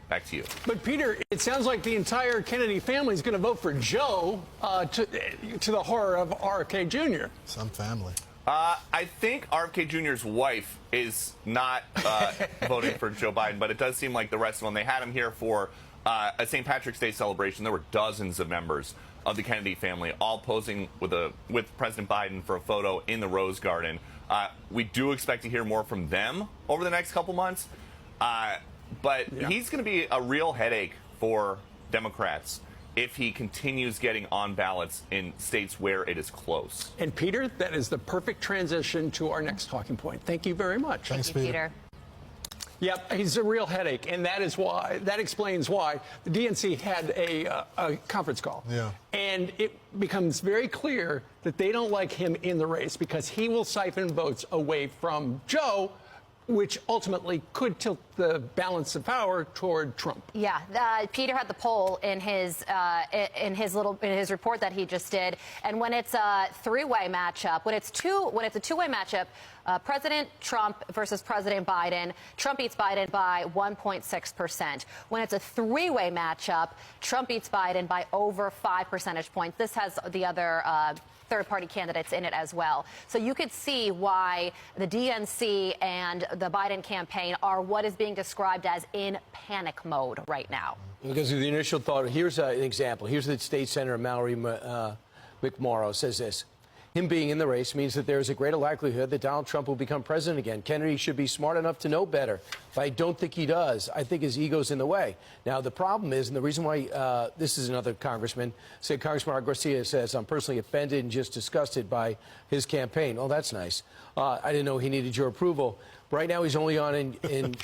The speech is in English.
Back to you. But, Peter, it sounds like the entire Kennedy family is going to vote for Joe, to the horror of RFK Jr. Some family. I think RFK Jr.'s wife is not voting for Joe Biden, but it does seem like the rest of them. They had him here for a St. Patrick's Day celebration. There were dozens of members of the Kennedy family all posing with President Biden for a photo in the Rose Garden. We do expect to hear more from them over the next couple months. But he's going to be a real headache for Democrats if he continues getting on ballots in states where it is close. And, Peter, that is the perfect transition to our next talking point. Thank you very much. Thanks, Thank you, Peter. Yep, he's a real headache, and that explains why the DNC had a conference call. Yeah. And it becomes very clear that they don't like him in the race because he will siphon votes away from Joe, which ultimately could tilt the balance of power toward Trump. Yeah, Peter had the poll in his report that he just did, and when it's a three-way matchup, when it's a two-way matchup, President Trump versus President Biden, Trump beats Biden by 1.6%. When it's a three-way matchup, Trump beats Biden by over 5 percentage points. This has the other third-party candidates in it as well. So you could see why the DNC and the Biden campaign are what is being described as in panic mode right now. Because of the initial thought, here's an example. Here's the state senator, Mallory McMorrow, says this. Him being in the race means that there is a greater likelihood that Donald Trump will become president again. Kennedy should be smart enough to know better. But I don't think he does. I think his ego's in the way. Now, the problem is, and the reason why this is another congressman, Congressman Art Garcia says, I'm personally offended and just disgusted by his campaign. Oh, that's nice. I didn't know he needed your approval. Right now, he's only on in